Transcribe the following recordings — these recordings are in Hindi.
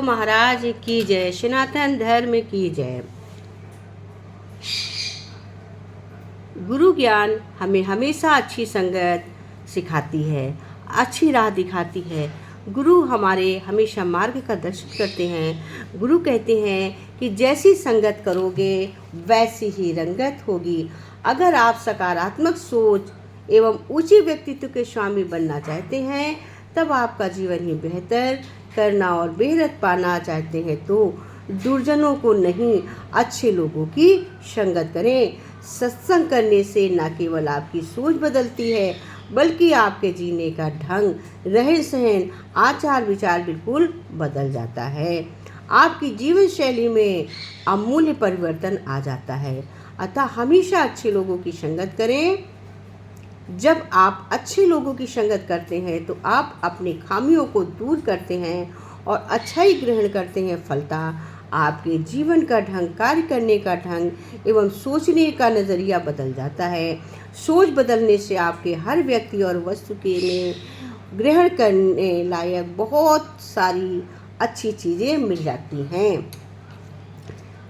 महाराज की जय, सनातन धर्म की जय। गुरु ज्ञान हमें हमेशा अच्छी संगत सिखाती है, अच्छी राह दिखाती है। गुरु हमारे हमेशा मार्ग का दर्शन करते हैं। गुरु कहते हैं कि जैसी संगत करोगे वैसी ही रंगत होगी। अगर आप सकारात्मक सोच एवं ऊंचे व्यक्तित्व के स्वामी बनना चाहते हैं, तब आपका जीवन ही बेहतर करना और बेहद पाना चाहते हैं तो दुर्जनों को नहीं, अच्छे लोगों की संगत करें। सत्संग करने से न केवल आपकी सोच बदलती है, बल्कि आपके जीने का ढंग, रहन सहन, आचार विचार बिल्कुल बदल जाता है। आपकी जीवन शैली में अमूल्य परिवर्तन आ जाता है। अतः हमेशा अच्छे लोगों की संगत करें। जब आप अच्छे लोगों की संगत करते हैं तो आप अपनी खामियों को दूर करते हैं और अच्छाई ग्रहण करते हैं। फलतः आपके जीवन का ढंग, कार्य करने का ढंग एवं सोचने का नज़रिया बदल जाता है। सोच बदलने से आपके हर व्यक्ति और वस्तु के में ग्रहण करने लायक बहुत सारी अच्छी चीज़ें मिल जाती हैं।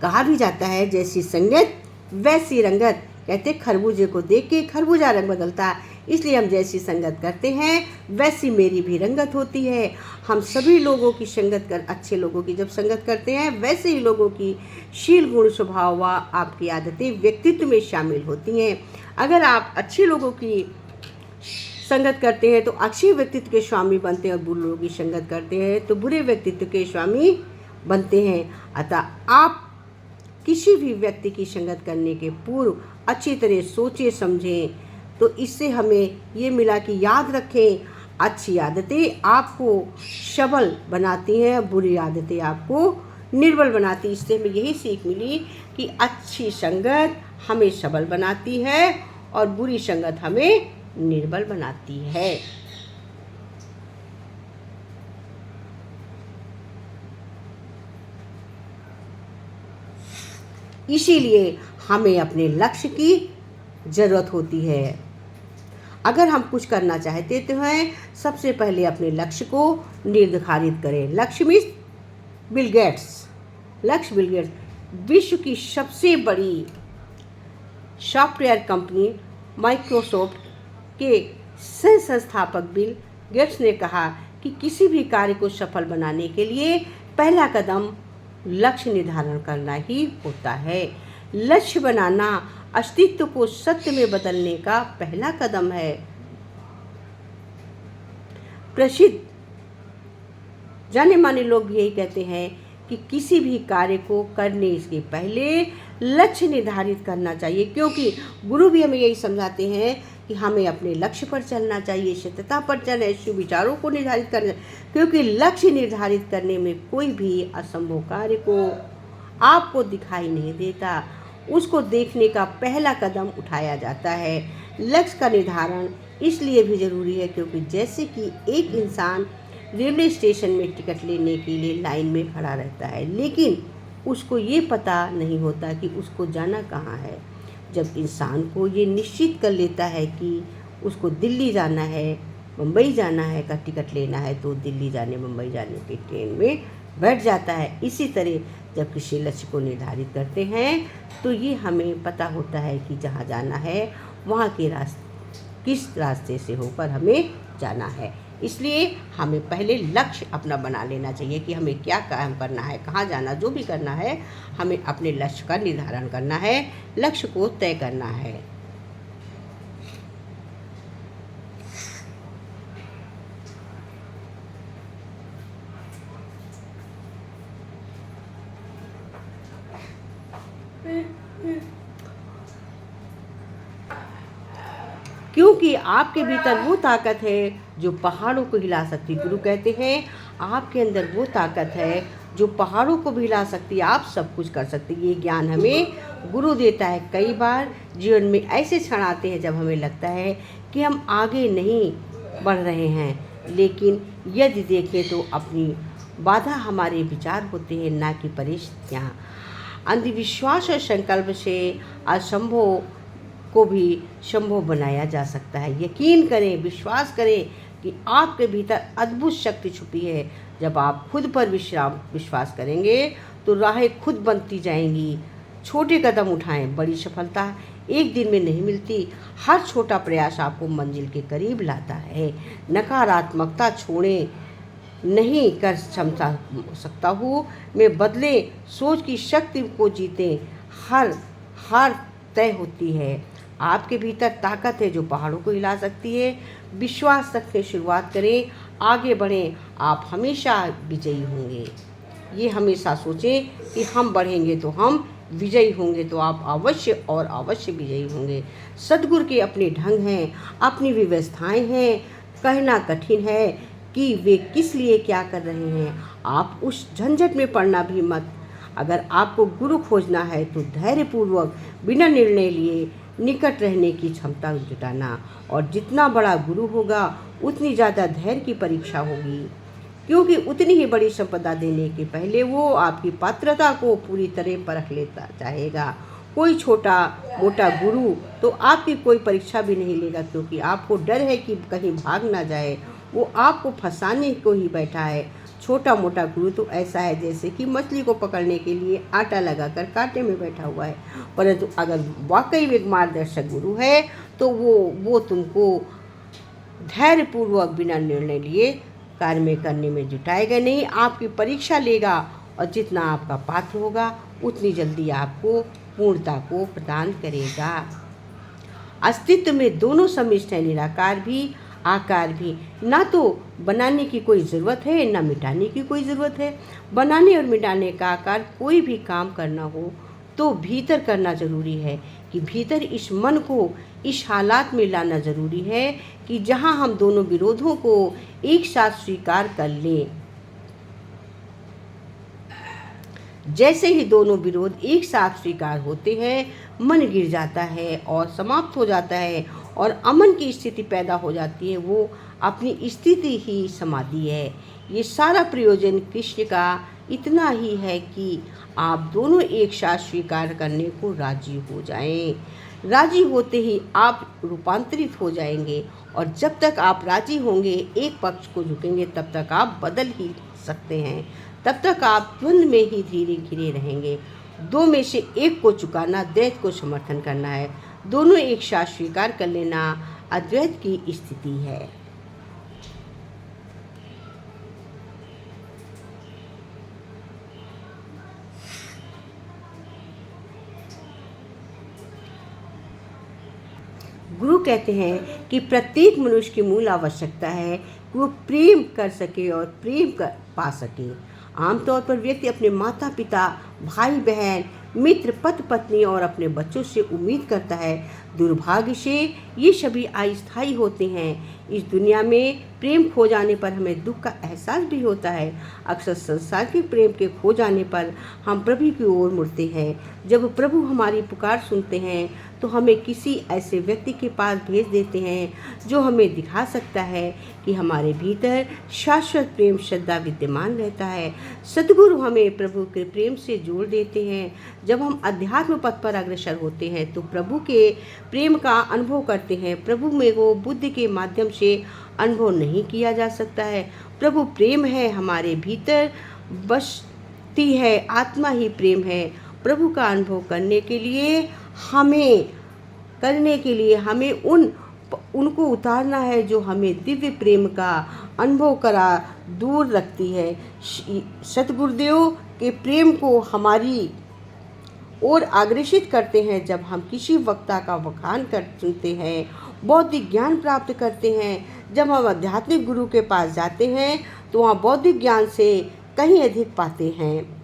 कहा भी जाता है जैसी संगत वैसी रंगत। कहते खरबूजे को देख के खरबूजा रंग बदलता, इसलिए हम जैसी संगत करते हैं वैसी मेरी भी रंगत होती है। हम सभी लोगों की संगत कर, अच्छे लोगों की जब संगत करते हैं वैसे ही लोगों की शील गुण स्वभाव व आपकी आदतें व्यक्तित्व में शामिल होती हैं। अगर आप अच्छे लोगों की संगत करते हैं तो अच्छे व्यक्तित्व के स्वामी बनते हैं और बुरे लोगों की संगत करते हैं तो बुरे व्यक्तित्व के स्वामी बनते हैं। अतः आप किसी भी व्यक्ति की संगत करने के पूर्व अच्छी तरह सोचे समझें। तो इससे हमें ये मिला कि याद रखें, अच्छी आदतें आपको सबल बनाती हैं, बुरी आदतें आपको निर्बल बनाती। इससे हमें यही सीख मिली कि अच्छी संगत हमें सबल बनाती है और बुरी संगत हमें निर्बल बनाती है। इसीलिए हमें अपने लक्ष्य की ज़रूरत होती है। अगर हम कुछ करना चाहते तो हैं, सबसे पहले अपने लक्ष्य को निर्धारित करें। लक्ष्य मीन्स बिल गेट्स। लक्ष्य बिल गेट्स विश्व की सबसे बड़ी सॉफ्टवेयर कंपनी माइक्रोसॉफ्ट के सह संस्थापक बिल गेट्स ने कहा कि किसी भी कार्य को सफल बनाने के लिए पहला कदम लक्ष्य निर्धारण करना ही होता है। लक्ष्य बनाना अस्तित्व को सत्य में बदलने का पहला कदम है। प्रसिद्ध जाने माने लोग भी यही कहते हैं कि किसी भी कार्य को करने से पहले लक्ष्य निर्धारित करना चाहिए, क्योंकि गुरु भी हमें यही समझाते हैं कि हमें अपने लक्ष्य पर चलना चाहिए, सत्यता पर चलना, शुभ विचारों को निर्धारित करना, क्योंकि लक्ष्य निर्धारित करने में कोई भी असंभव कार्य को आपको दिखाई नहीं देता। उसको देखने का पहला कदम उठाया जाता है। लक्ष्य का निर्धारण इसलिए भी ज़रूरी है क्योंकि जैसे कि एक इंसान रेलवे स्टेशन में टिकट लेने के लिए लाइन में खड़ा रहता है, लेकिन उसको ये पता नहीं होता कि उसको जाना कहाँ है। जब इंसान को ये निश्चित कर लेता है कि उसको दिल्ली जाना है, मुंबई जाना है का टिकट लेना है, तो दिल्ली जाने मुंबई जाने की ट्रेन में बैठ जाता है। इसी तरह जब किसी लक्ष्य को निर्धारित करते हैं तो ये हमें पता होता है कि जहाँ जाना है वहाँ के किस रास्ते से होकर हमें जाना है। इसलिए हमें पहले लक्ष्य अपना बना लेना चाहिए कि हमें क्या काम करना है, कहाँ जाना, जो भी करना है हमें अपने लक्ष्य का निर्धारण करना है, लक्ष्य को तय करना है। क्योंकि आपके भीतर वो ताकत है जो पहाड़ों को हिला सकती है। गुरु कहते हैं आपके अंदर वो ताकत है जो पहाड़ों को भी हिला सकती है, आप सब कुछ कर सकती है। ये ज्ञान हमें गुरु देता है। कई बार जीवन में ऐसे क्षण आते हैं जब हमें लगता है कि हम आगे नहीं बढ़ रहे हैं, लेकिन यदि देखें तो अपनी बाधा हमारे विचार होते हैं, ना कि परिस्थितियाँ। अंधविश्वास और संकल्प से असंभव को भी संभव बनाया जा सकता है। यकीन करें, विश्वास करें कि आपके भीतर अद्भुत शक्ति छुपी है जब आप खुद पर विश्वास करेंगे तो राहें खुद बनती जाएंगी। छोटे कदम उठाएं, बड़ी सफलता एक दिन में नहीं मिलती। हर छोटा प्रयास आपको मंजिल के करीब लाता है। नकारात्मकता छोड़ें, नहीं कर सकता हूँ मैं, बदले सोच की शक्ति को जीतें। हर हार तय होती है। आपके भीतर ताकत है जो पहाड़ों को हिला सकती है। विश्वास रखने शुरुआत करें, आगे बढ़ें, आप हमेशा विजयी होंगे। ये हमेशा सोचें कि हम बढ़ेंगे तो हम विजयी होंगे, तो आप अवश्य और अवश्य विजयी होंगे। सद्गुरु के अपने ढंग हैं, अपनी व्यवस्थाएं हैं। कहना कठिन है कि वे किस लिए क्या कर रहे हैं। आप उस झंझट में पड़ना भी मत। अगर आपको गुरु खोजना है तो धैर्यपूर्वक बिना निर्णय लिए निकट रहने की क्षमता जुटाना, और जितना बड़ा गुरु होगा उतनी ज़्यादा धैर्य की परीक्षा होगी, क्योंकि उतनी ही बड़ी संपदा देने के पहले वो आपकी पात्रता को पूरी तरह परख लेता चाहेगा। कोई छोटा मोटा गुरु तो आपकी कोई परीक्षा भी नहीं लेगा, क्योंकि आपको डर है कि कहीं भाग ना जाए। वो आपको फंसाने को ही बैठा है। छोटा मोटा गुरु तो ऐसा है जैसे कि मछली को पकड़ने के लिए आटा लगाकर कांटे में बैठा हुआ है। परंतु अगर वाकई एक मार्गदर्शक गुरु है तो वो तुमको धैर्यपूर्वक बिना निर्णय लिए कार्य में करने में जुटाएगा नहीं, आपकी परीक्षा लेगा, और जितना आपका पात्र होगा उतनी जल्दी आपको पूर्णता को प्रदान करेगा। अस्तित्व में दोनों सम्मिश्र है, निराकार भी आकार भी। ना तो बनाने की कोई ज़रूरत है, ना मिटाने की कोई ज़रूरत है। बनाने और मिटाने का आकार कोई भी काम करना हो तो भीतर करना ज़रूरी है, कि भीतर इस मन को इस हालात में लाना ज़रूरी है कि जहां हम दोनों विरोधों को एक साथ स्वीकार कर लें। जैसे ही दोनों विरोध एक साथ स्वीकार होते हैं, मन गिर जाता है और समाप्त हो जाता है, और अमन की स्थिति पैदा हो जाती है। वो अपनी स्थिति ही समाधि है। ये सारा प्रयोजन कृष्ण का इतना ही है कि आप दोनों एक साथ स्वीकार करने को राजी हो जाएं। राजी होते ही आप रूपांतरित हो जाएंगे, और जब तक आप राजी होंगे, एक पक्ष को झुकेंगे, तब तक आप बदल ही सकते हैं। तब तक आप द्वंद्व में ही धीरे धीरे रहेंगे। दो में से एक को चुकाना द्वैत को समर्थन करना है। दोनों एक साथ स्वीकार कर लेना अद्वैत की स्थिति है। गुरु कहते हैं कि प्रत्येक मनुष्य की मूल आवश्यकता है कि वो प्रेम कर सके और पा सके। आमतौर पर व्यक्ति अपने माता पिता, भाई बहन, मित्र, पति पत्नी और अपने बच्चों से उम्मीद करता है। दुर्भाग्य से ये सभी अस्थायी होते हैं। इस दुनिया में प्रेम खो जाने पर हमें दुख का एहसास भी होता है। अक्सर संसार के प्रेम के खो जाने पर हम प्रभु की ओर मुड़ते हैं। जब प्रभु हमारी पुकार सुनते हैं तो हमें किसी ऐसे व्यक्ति के पास भेज देते हैं जो हमें दिखा सकता है कि हमारे भीतर शाश्वत प्रेम श्रद्धा विद्यमान रहता है। सद्गुरु हमें प्रभु के प्रेम से जोड़ देते हैं। जब हम अध्यात्म पथ पर अग्रसर होते हैं तो प्रभु के प्रेम का अनुभव करते हैं। प्रभु में वो बुद्धि के माध्यम से अनुभव नहीं किया जा सकता है। प्रभु प्रेम है, हमारे भीतर बसती है आत्मा ही प्रेम है। प्रभु का अनुभव करने के लिए हमें उनको उतारना है जो हमें दिव्य प्रेम का अनुभव करा दूर रखती है। सतगुरुदेव के प्रेम को हमारी ओर आग्रसित करते हैं। जब हम किसी वक्ता का बखान कर सुनते हैं, बौद्धिक ज्ञान प्राप्त करते हैं, जब हम आध्यात्मिक गुरु के पास जाते हैं तो वहाँ बौद्धिक ज्ञान से कहीं अधिक पाते हैं।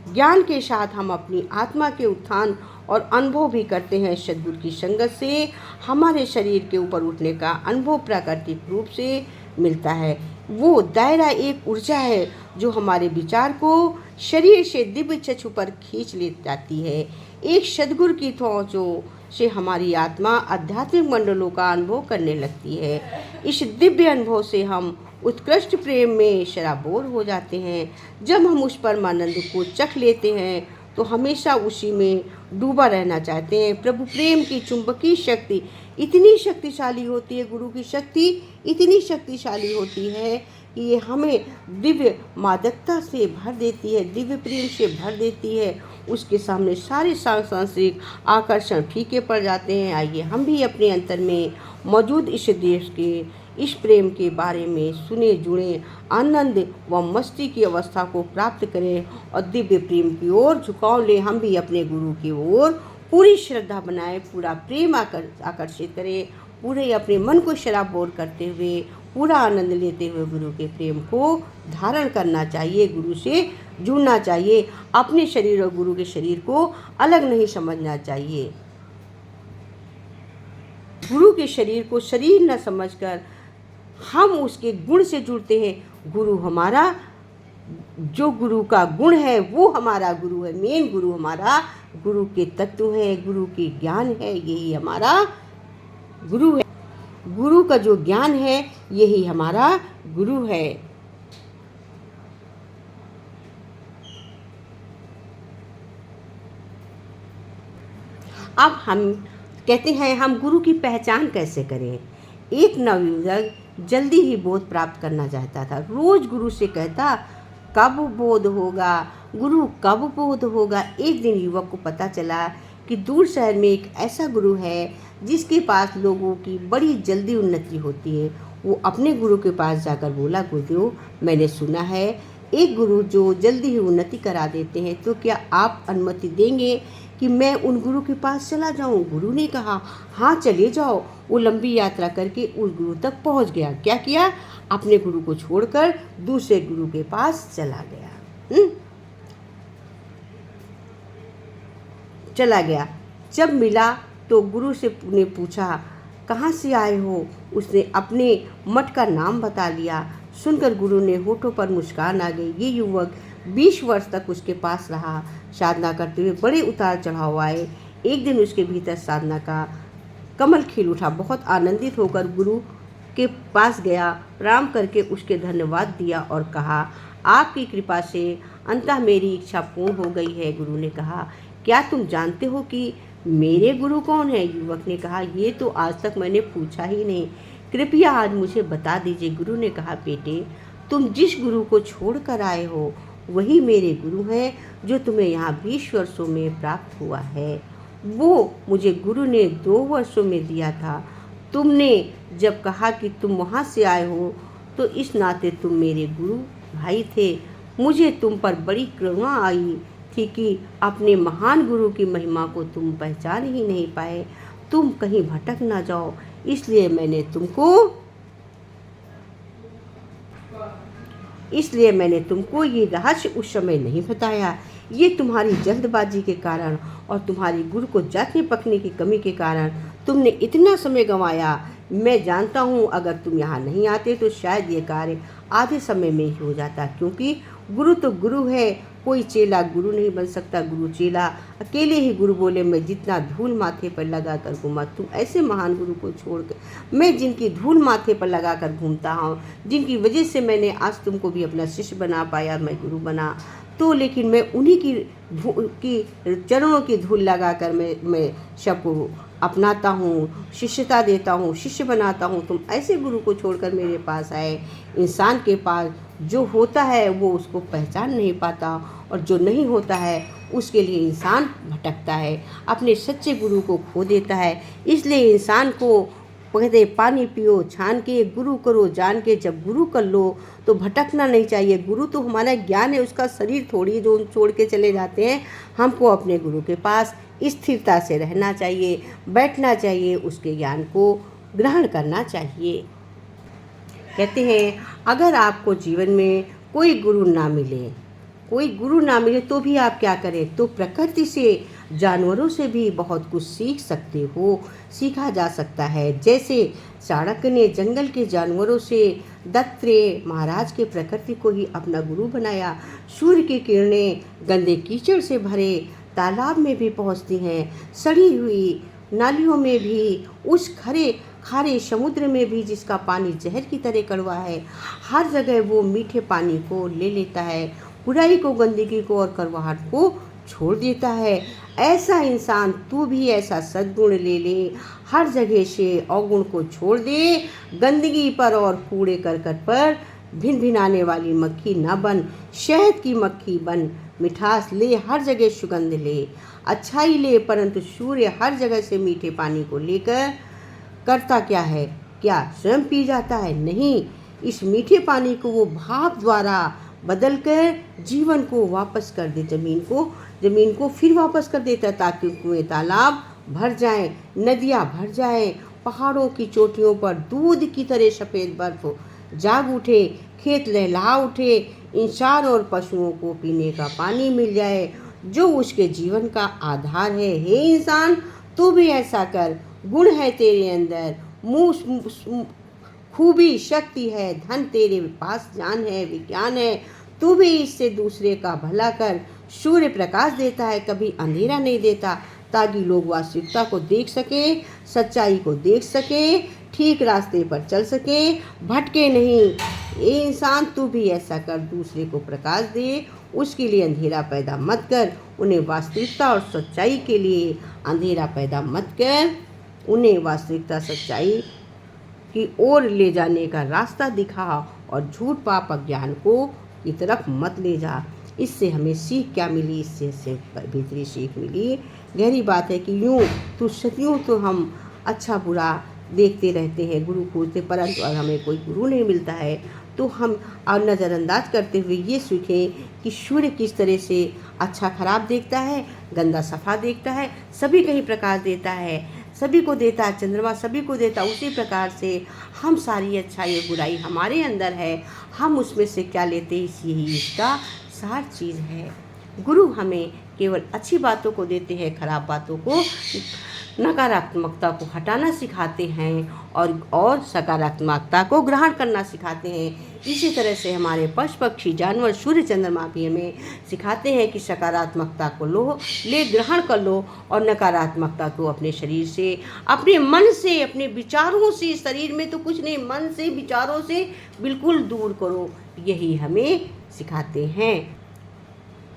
ज्ञान के साथ हम अपनी आत्मा के उत्थान और अनुभव भी करते हैं। सद्गुरु की संगत से हमारे शरीर के ऊपर उठने का अनुभव प्राकृतिक रूप से मिलता है। वो दायरा एक ऊर्जा है जो हमारे विचार को शरीर से दिव्य चक्षु पर खींच ले जाती है। एक सद्गुरु की थोचों से हमारी आत्मा आध्यात्मिक मंडलों का अनुभव करने लगती है। इस दिव्य अनुभव से हम उत्कृष्ट प्रेम में शराबोर हो जाते हैं। जब हम उस परमानंद को चख लेते हैं तो हमेशा उसी में डूबा रहना चाहते हैं। प्रभु प्रेम की चुंबकीय शक्ति इतनी शक्तिशाली होती है, गुरु की शक्ति इतनी शक्तिशाली होती है ये हमें दिव्य मादकता से भर देती है, दिव्य प्रेम से भर देती है। उसके सामने सारे सांसारिक आकर्षण फीके पड़ जाते हैं। आइए हम भी अपने अंतर में मौजूद इस देश के इस प्रेम के बारे में सुने जुड़े आनंद व मस्ती की अवस्था को प्राप्त करें और दिव्य प्रेम की ओर झुकाव लें। हम भी अपने गुरु की ओर पूरी श्रद्धा बनाएं, पूरा प्रेम आकर्षित करें, पूरे अपने मन को शराबोर करते हुए पूरा आनंद लेते हुए गुरु के प्रेम को धारण करना चाहिए, गुरु से जुड़ना चाहिए। अपने शरीर और गुरु के शरीर को अलग नहीं समझना चाहिए। गुरु के शरीर को शरीर न समझकर हम उसके गुण से जुड़ते हैं। गुरु हमारा, जो गुरु का गुण है वो हमारा गुरु है। मेन गुरु हमारा गुरु के तत्व है, गुरु के ज्ञान है, यही हमारा गुरु है। गुरु का जो ज्ञान है यही हमारा गुरु है। अब हम कहते हैं हम गुरु की पहचान कैसे करें। एक नवयुवक जल्दी ही बोध प्राप्त करना चाहता था। रोज गुरु से कहता, कब बोध होगा गुरु, कब बोध होगा। एक दिन युवक को पता चला कि दूर शहर में एक ऐसा गुरु है जिसके पास लोगों की बड़ी जल्दी उन्नति होती है। वो अपने गुरु के पास जाकर बोला, गुरुदेव मैंने सुना है एक गुरु जो जल्दी ही उन्नति करा देते हैं, तो क्या आप अनुमति देंगे कि मैं उन गुरु के पास चला जाऊं। गुरु ने कहा, हाँ चले जाओ। वो लंबी यात्रा करके उस गुरु तक पहुंच गया। क्या किया, अपने गुरु को छोड़कर दूसरे गुरु के पास चला गया। जब मिला तो गुरु से ने पूछा, कहाँ से आए हो। उसने अपने मठ का नाम बता लिया। सुनकर गुरु ने होठों पर मुस्कान आ गई। ये युवक 20 वर्ष तक उसके पास रहा। साधना करते हुए बड़े उतार चढ़ाव आए। एक दिन उसके भीतर साधना का कमल खिल उठा। बहुत आनंदित होकर गुरु के पास गया, प्रणाम करके उसके धन्यवाद दिया और कहा, आपकी कृपा से अंततः मेरी इच्छा पूर्ण हो गई है। गुरु ने कहा, क्या तुम जानते हो कि मेरे गुरु कौन है। युवक ने कहा, ये तो आज तक मैंने पूछा ही नहीं, कृपया आज मुझे बता दीजिए। गुरु ने कहा, बेटे तुम जिस गुरु को छोड़ कर आए हो वही मेरे गुरु हैं जो तुम्हें यहाँ 20 वर्षों में प्राप्त हुआ है। वो मुझे गुरु ने 2 वर्षों में दिया था। तुमने जब कहा कि तुम वहाँ से आए हो तो इस नाते तुम मेरे गुरु भाई थे। मुझे तुम पर बड़ी करुणा आई थी कि अपने महान गुरु की महिमा को तुम पहचान ही नहीं पाए, तुम कहीं भटक ना जाओ, इसलिए मैंने तुमको ये रहस्य उस समय नहीं बताया। ये तुम्हारी जल्दबाजी के कारण और तुम्हारी गुरु को जांचने पकने की कमी के कारण तुमने इतना समय गंवाया। मैं जानता हूँ अगर तुम यहाँ नहीं आते तो शायद ये कार्य आधे समय में ही हो जाता, क्योंकि गुरु तो गुरु है, कोई चेला गुरु नहीं बन सकता। गुरु चेला अकेले ही गुरु बोले, मैं जितना धूल माथे पर लगा कर घूमा, तुम ऐसे महान गुरु को छोड़कर मैं जिनकी धूल माथे पर लगा कर घूमता हूँ, जिनकी वजह से मैंने आज तुमको भी अपना शिष्य बना पाया, मैं गुरु बना, तो लेकिन मैं उन्हीं की चरणों की धूल लगाकर मैं सबको अपनाता हूँ, शिष्यता देता हूँ, शिष्य बनाता हूँ। तुम ऐसे गुरु को छोड़कर मेरे पास आए। इंसान के पास जो होता है वो उसको पहचान नहीं पाता और जो नहीं होता है उसके लिए इंसान भटकता है, अपने सच्चे गुरु को खो देता है। इसलिए इंसान को कहते पानी पियो छान के, गुरु करो जान के। जब गुरु कर लो तो भटकना नहीं चाहिए। गुरु तो हमारा ज्ञान है, उसका शरीर थोड़ी जो छोड़ के चले जाते हैं। हमको अपने गुरु के पास स्थिरता से रहना चाहिए, बैठना चाहिए, उसके ज्ञान को ग्रहण करना चाहिए। कहते हैं अगर आपको जीवन में कोई गुरु ना मिले तो भी आप क्या करें, तो प्रकृति से, जानवरों से भी बहुत कुछ सीखा जा सकता है। जैसे चाणक्य ने जंगल के जानवरों से दत्तात्रेय महाराज के प्रकृति को ही अपना गुरु बनाया। सूर्य की किरणें गंदे कीचड़ से भरे तालाब में भी पहुंचती हैं, सड़ी हुई नालियों में भी, उस खारे समुद्र में भी जिसका पानी जहर की तरह कड़वा है। हर जगह वो मीठे पानी को ले लेता है, बुराई को, गंदगी को और कड़वाहट को छोड़ देता है। ऐसा इंसान तू भी ऐसा सद्गुण ले ले, हर जगह से अवगुण को छोड़ दे, गंदगी पर और कूड़े करकट पर भिन भिनाने वाली मक्खी न बन, शहद की मक्खी बन। मिठास ले, हर जगह सुगंध ले, अच्छाई ले, परंतु सूर्य हर जगह से मीठे पानी को लेकर करता क्या है? क्या स्वयं पी जाता है? नहीं, इस मीठे पानी को वो भाप द्वारा बदलकर जीवन को वापस कर दे, जमीन को फिर वापस कर देता है, ताकि कुएं तालाब भर जाएं, नदियाँ भर जाएं, पहाड़ों की चोटियों पर दूध की तरह सफ़ेद बर्फ जाग उठे, खेत लहला उठे, इंसान और पशुओं को पीने का पानी मिल जाए, जो उसके जीवन का आधार है। हे इंसान, तू भी ऐसा कर। गुण है तेरे अंदर, खूबी, शक्ति है, धन तेरे पास, जान है, विज्ञान है, तू भी इससे दूसरे का भला कर। सूर्य प्रकाश देता है, कभी अंधेरा नहीं देता, ताकि लोग वास्तविकता को देख सके, सच्चाई को देख सके, ठीक रास्ते पर चल सके, भटके नहीं। ये इंसान, तू भी ऐसा कर, दूसरे को प्रकाश दे, उसके लिए अंधेरा पैदा मत कर। उन्हें वास्तविकता और सच्चाई के लिए अंधेरा पैदा मत कर, उन्हें वास्तविकता सच्चाई की ओर ले जाने का रास्ता दिखा, और झूठ पाप अज्ञान को की तरफ मत ले जा। इससे हमें सीख क्या मिली? इससे भीतरी सीख मिली, गहरी बात है कि यूँ तो हम अच्छा बुरा देखते रहते हैं, गुरु खोजते, परंतु अगर हमें कोई गुरु नहीं मिलता है तो हम और नज़रअंदाज करते हुए ये सीखें कि सूर्य किस तरह से अच्छा खराब देखता है, गंदा सफ़ा देखता है, सभी कहीं प्रकाश देता है, सभी को देता है, चंद्रमा सभी को देता है। उसी प्रकार से हम सारी अच्छाई और बुराई हमारे अंदर है, हम उसमें से क्या लेते हैं, यही इसका सार चीज़ है। गुरु हमें केवल अच्छी बातों को देते हैं, खराब बातों को, नकारात्मकता को हटाना सिखाते हैं, और सकारात्मकता को ग्रहण करना सिखाते हैं। इसी तरह से हमारे पशु पक्षी जानवर सूर्य चंद्रमा भी हमें सिखाते हैं कि सकारात्मकता को ग्रहण कर लो, और नकारात्मकता को अपने शरीर से, अपने मन से, अपने विचारों से, शरीर में तो कुछ नहीं, मन से, विचारों से बिल्कुल दूर करो। यही हमें सिखाते हैं।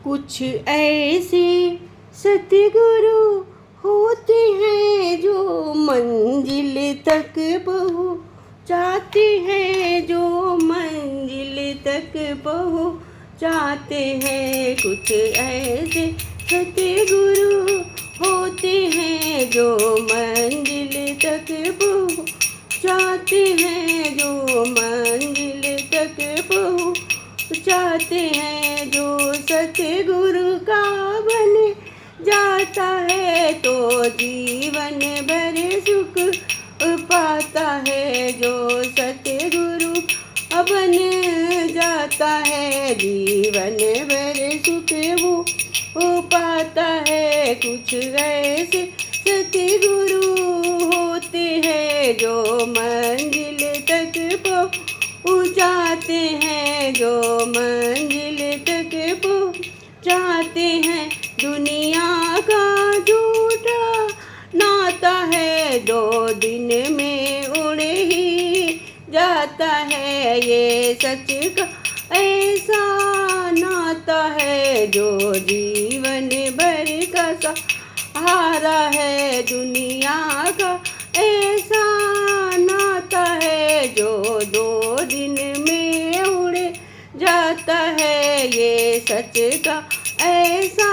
कुछ ऐसे सतगुरु होते हैं जो मंजिल तक पहुँचाते हैं, जो मंजिल तक पहुँचाते हैं। कुछ ऐसे सतगुरु होते हैं जो मंजिल तक पहुँचाते हैं, जो मंजिल तक पहुँचाते हैं। जो सतगुरु का बन जाता है तो जीवन भर सुख पाता है, जो सतगुरु बन जाता है जीवन भर सुख वो पाता है। कुछ ऐसे सतगुरु होते हैं जो मंजिल तक पहुँचाते हैं, जो मंजिल तक पहुँचाते हैं। दुनिया का झूठा नाता है, 2 दिन में उड़ ही जाता है। ये सच का ऐसा नाता है जो जीवन भर का सहारा है। दुनिया का ऐसा नाता है जो 2 दिन में उड़ जाता है। ये सच का ऐसा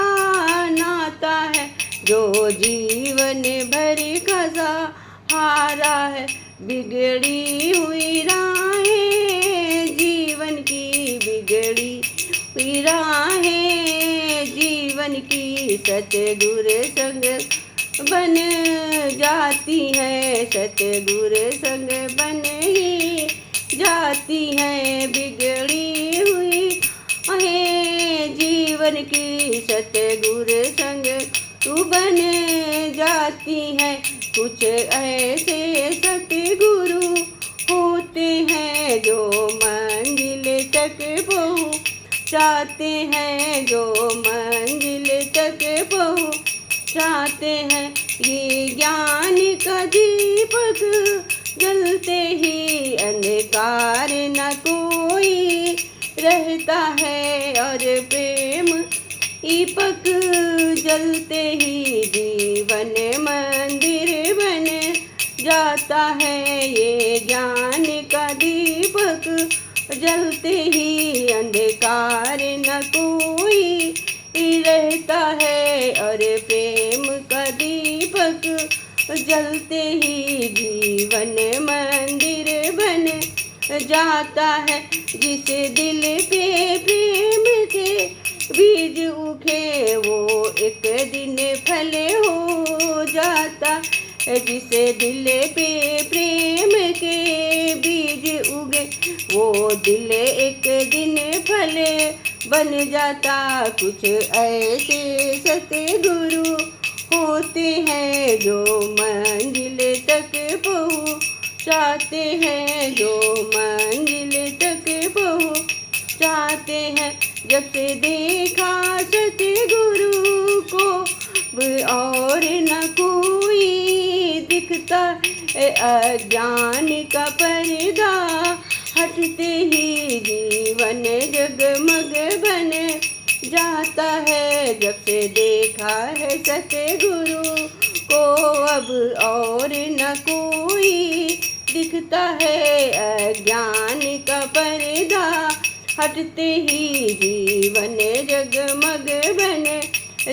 नाता है जो जीवन भर का सहारा है। बिगड़ी हुई राहें जीवन की, बिगड़ी हुई राहें जीवन की, सतगुरु संग बन जाती है, सतगुरु संग बन ही जाती है। बिगड़ी हुई है जीवन की, सतगुरु संग तू बन जाती है। कुछ ऐसे सतगुरु होते हैं जो मंजिल तक पहुँचाते हैं, जो मंजिल तक पहुँचाते हैं। ये ज्ञान का दीपक जलते ही अंधकार न कोई रहता है, और प्रेम दीपक जलते ही जीवन मंदिर बन जाता है। ये ज्ञान का दीपक जलते ही अंधकार न कोई रहता है, और प्रेम का दीपक जलते ही जीवन मंदिर बन जाता है। जिस दिल पे प्रेम के बीज उगे वो एक दिन फल हो जाता है। जिस दिल पे प्रेम के बीज उगे वो दिल एक दिन फल बन जाता। कुछ ऐसे सतगुरु होते हैं जो मंजिल तक पहुँचाते हैं, जो मंजिल तक पहुँचाते हैं। जब से देखा सतगुरु को और न कोई दिखता है, अज्ञान का पर्दा हटते ही जीवन जगमग बन जाता है। जब से देखा है सतगुरु को अब और न कोई दिखता है, अज्ञान का पर्दा हटते ही जीवन जगमग बन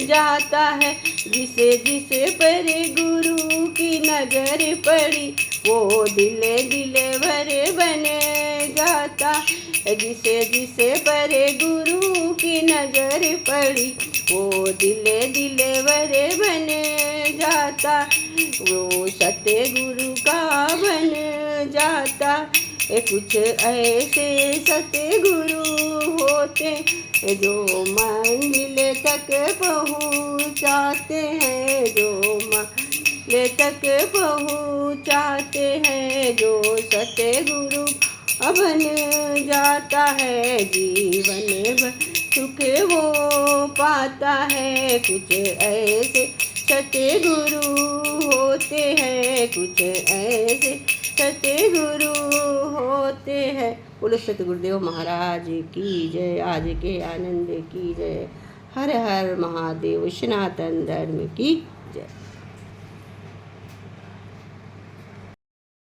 जाता है। जिसे जिसे पर गुरु की नजर पड़ी वो दिले दिले भर बन जाता है। जिसे जिसे पर गुरु की नजर पड़ी वो दिले दिले भर बन जाता, वो सतगुरु का बन जाता। कुछ ऐसे सतगुरु होते जो मंजिल तक पहुँचाते हैं, जो मंजिल तक पहुँचाते हैं। जो सतगुरु बन जाता है जीवन सुख वो पाता है। कुछ ऐसे सतगुरु होते हैं, कुछ ऐसे सतगुरु होते हैं। बोलो सतगुरुदेव महाराज की जय। आज के आनंद की जय। हर हर महादेव। सनातन धर्म की जय।